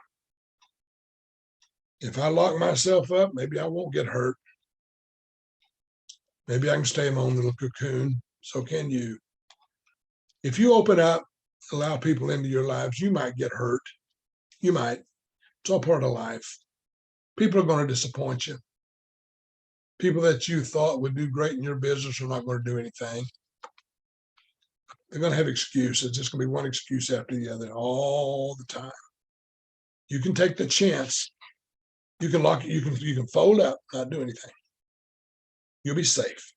If I lock myself up, maybe I won't get hurt. Maybe I can stay in my own little cocoon. So can you. If you open up, allow people into your lives, you might get hurt. You might. It's all part of life. People are going to disappoint you. People that you thought would do great in your business are not going to do anything. They're going to have excuses. It's going to be one excuse after the other all the time. You can take the chance. You can lock it. You can fold up, not do anything. You'll be safe.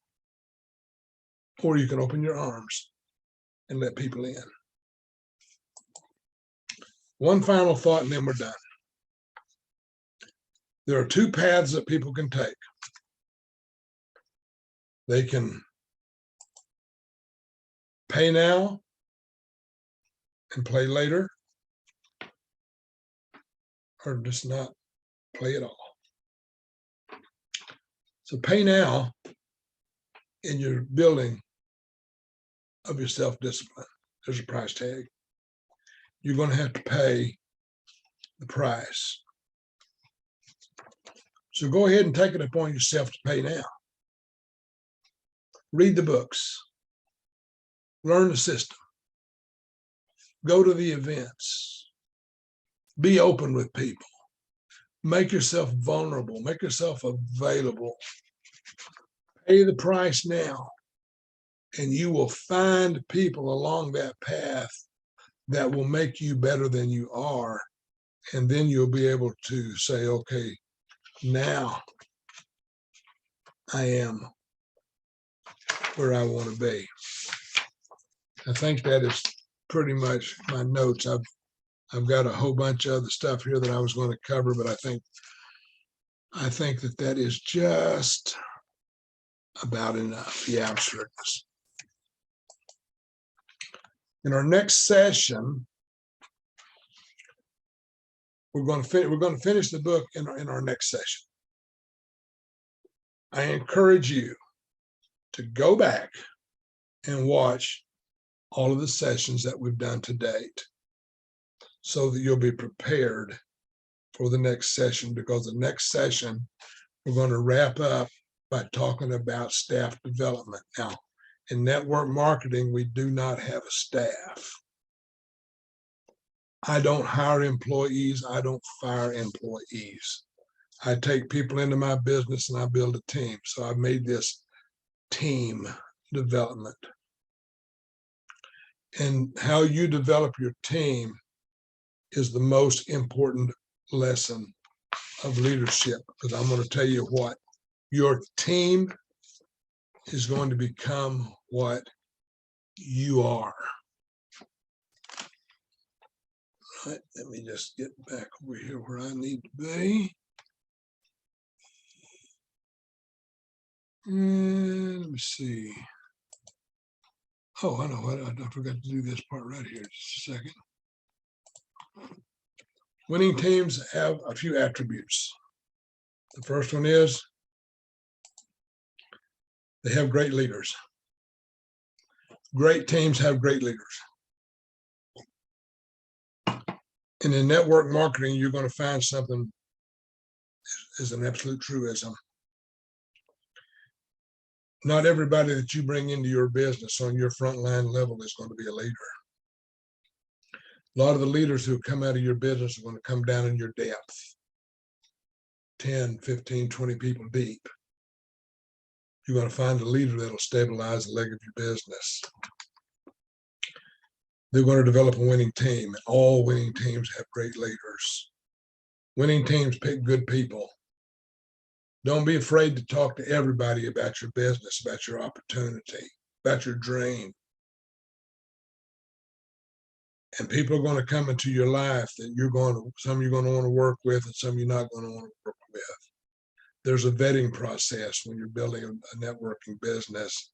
Or you can open your arms and let people in. One final thought, and then we're done. There are two paths that people can take. They can pay now and play later, or just not play at all. So pay now in your building of your self-discipline. There's a price tag. You're going to have to pay the price. So go ahead and take it upon yourself to pay now. Read the books. Learn the system. Go to the events. Be open with people. Make yourself vulnerable. Make yourself available. Pay the price now. And you will find people along that path that will make you better than you are. And then you'll be able to say, okay, now I am where I want to be. I think that is pretty much my notes. I've got a whole bunch of other stuff here that I was going to cover, but I think that is just about enough. Yeah, I'm sure it is. In our next session, we're going to finish the book in our next session. I encourage you to go back and watch all of the sessions that we've done to date so that you'll be prepared for the next session, because the next session we're going to wrap up by talking about staff development. Now, in network marketing, we do not have a staff. I don't hire employees. I don't fire employees. I take people into my business and I build a team. So I made this team development. And how you develop your team is the most important lesson of leadership, because I'm going to tell you what, your team is going to become what you are. All right, let me just get back over here where I need to be. And let me see. Oh, I know what, I forgot to do this part right here. Just a second. Winning teams have a few attributes. The first one is they have great leaders. Great teams have great leaders. And in network marketing, you're going to find something is an absolute truism. Not everybody that you bring into your business on your frontline level is going to be a leader. A lot of the leaders who come out of your business are going to come down in your depth, 10, 15, 20 people deep. You're going to find a leader that'll stabilize the leg of your business. They're going to develop a winning team. All winning teams have great leaders. Winning teams pick good people. Don't be afraid to talk to everybody about your business, about your opportunity, about your dream. And people are going to come into your life that some you're going to want to work with and some you're not going to want to work with. There's a vetting process when you're building a networking business.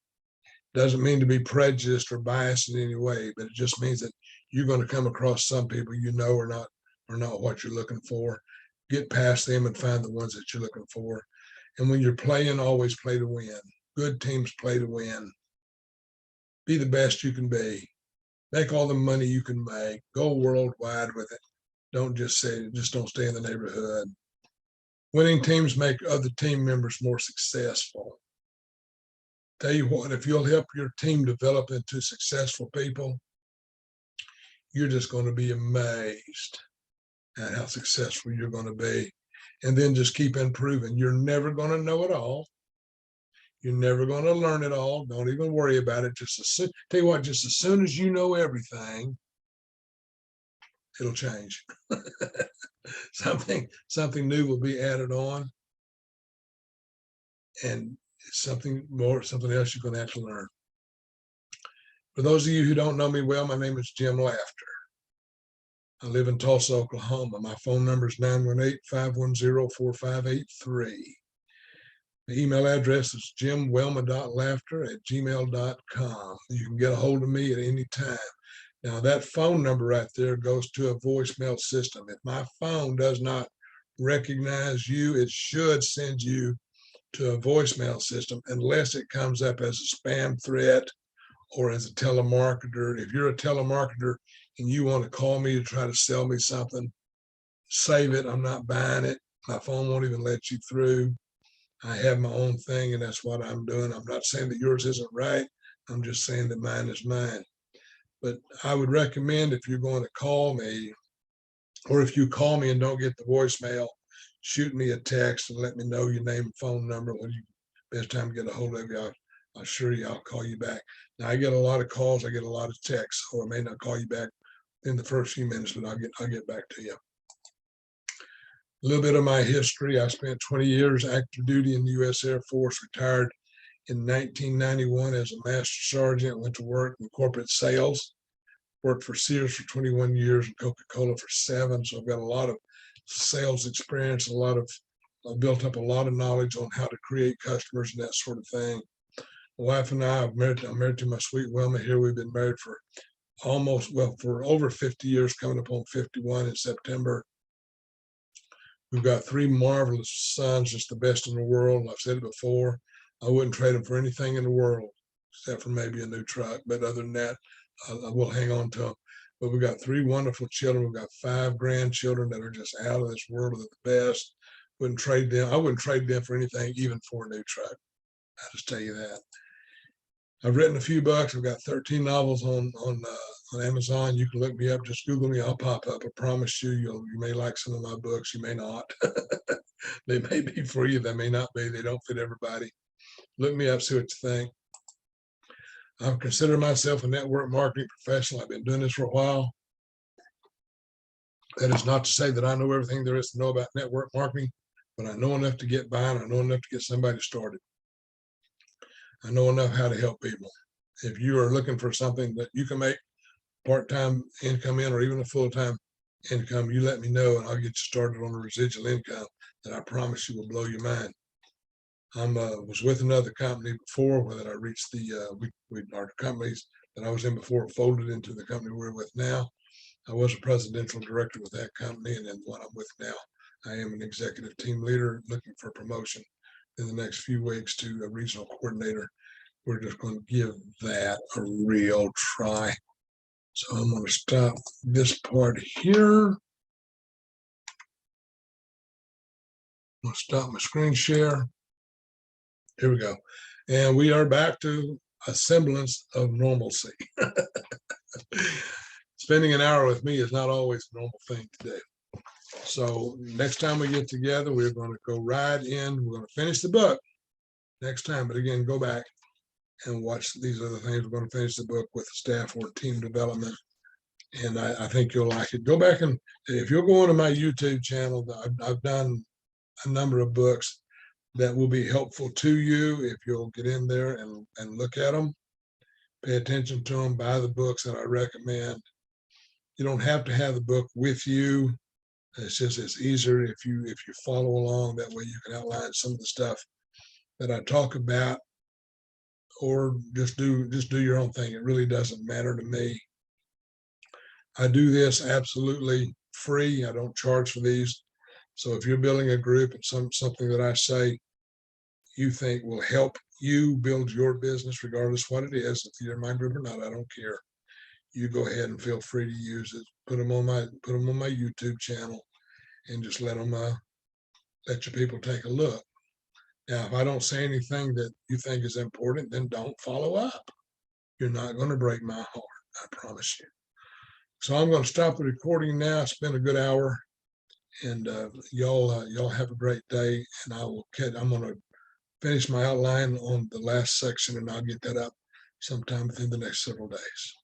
Doesn't mean to be prejudiced or biased in any way, but it just means that you're going to come across some people you know are not what you're looking for. Get past them and find the ones that you're looking for. And when you're playing, always play to win. Good teams play to win. Be the best you can be. Make all the money you can make. Go worldwide with it. Don't just don't stay in the neighborhood. Winning teams make other team members more successful. Tell you what, if you'll help your team develop into successful people, you're just going to be amazed at how successful you're going to be. And then just keep improving. You're never going to know it all. You're never going to learn it all. Don't even worry about it. Tell you what, just as soon as you know everything, it'll change. Something new will be added on. And something else you're going to have to learn. For those of you who don't know me well, my name is Jim Laughter. I live in Tulsa, Oklahoma. My phone number is 918-510-4583. The email address is jimwelma.laughter@gmail.com. You can get a hold of me at any time. Now, that phone number right there goes to a voicemail system. If my phone does not recognize you, it should send you to a voicemail system unless it comes up as a spam threat or as a telemarketer. If you're a telemarketer and you want to call me to try to sell me something, save it. I'm not buying it. My phone won't even let you through. I have my own thing, and that's what I'm doing. I'm not saying that yours isn't right. I'm just saying that mine is mine. But I would recommend, if you're going to call me, or if you call me and don't get the voicemail, shoot me a text and let me know your name and phone number. When you best time to get a hold of you, I'll assure you I'll call you back. Now, I get a lot of calls, I get a lot of texts, so I may not call you back in the first few minutes, but I'll get back to you. A little bit of my history. I spent 20 years active duty in the U.S. Air Force, retired in 1991 as a master sergeant, went to work in corporate sales, worked for Sears for 21 years and Coca-Cola for 7. So I've got a lot of sales experience, I've built up a lot of knowledge on how to create customers and that sort of thing. My wife and I'm married to my sweet Wilma here. We've been married for for over 50 years, coming up on 51 in September. We've got 3 marvelous sons, just the best in the world. I've said it before, I wouldn't trade them for anything in the world, except for maybe a new truck. But other than that, I will hang on to them. But we've got 3 wonderful children. We've got 5 grandchildren that are just out of this world, of the best. Wouldn't trade them. I wouldn't trade them for anything, even for a new truck. I'll just tell you that. I've written a few books. I've got 13 novels on Amazon. You can look me up. Just Google me. I'll pop up. I promise you, you may like some of my books. You may not. They may be for you. They may not be. They don't fit everybody. Look me up. See what you think. I consider myself a network marketing professional. I've been doing this for a while. That is not to say that I know everything there is to know about network marketing, but I know enough to get by, and I know enough to get somebody started. I know enough how to help people. If you are looking for something that you can make part-time income in, or even a full-time income, you let me know and I'll get you started on a residual income that I promise you will blow your mind. I was with another company before that I reached our companies that I was in before folded into the company we're with now. I was a presidential director with that company, and then the one I'm with now, I am an executive team leader looking for promotion in the next few weeks to a regional coordinator. We're just going to give that a real try. So I'm going to stop this part here. I'm going to stop my screen share. Here we go. And we are back to a semblance of normalcy. Spending an hour with me is not always a normal thing to do. So next time we get together, we're going to go right in. We're going to finish the book next time. But again, go back and watch these other things. We're going to finish the book with staff or team development. And I think you'll like it. Go back, and if you'll go onto my YouTube channel, I've done a number of books that will be helpful to you if you'll get in there and look at them, pay attention to them, buy the books that I recommend. You don't have to have the book with you. It's easier if you follow along. That way you can outline some of the stuff that I talk about, or just do your own thing. It really doesn't matter to me. I do this absolutely free. I don't charge for these. So if you're building a group and something that I say you think will help you build your business, regardless what it is, if you're in my group or not, I don't care. You go ahead and feel free to use it. Put them on my YouTube channel, and just let your people take a look. Now, if I don't say anything that you think is important, then don't follow up. You're not going to break my heart, I promise you. So I'm going to stop the recording now. It's been a good hour, and y'all have a great day. And I'm going to finish my outline on the last section, and I'll get that up sometime within the next several days.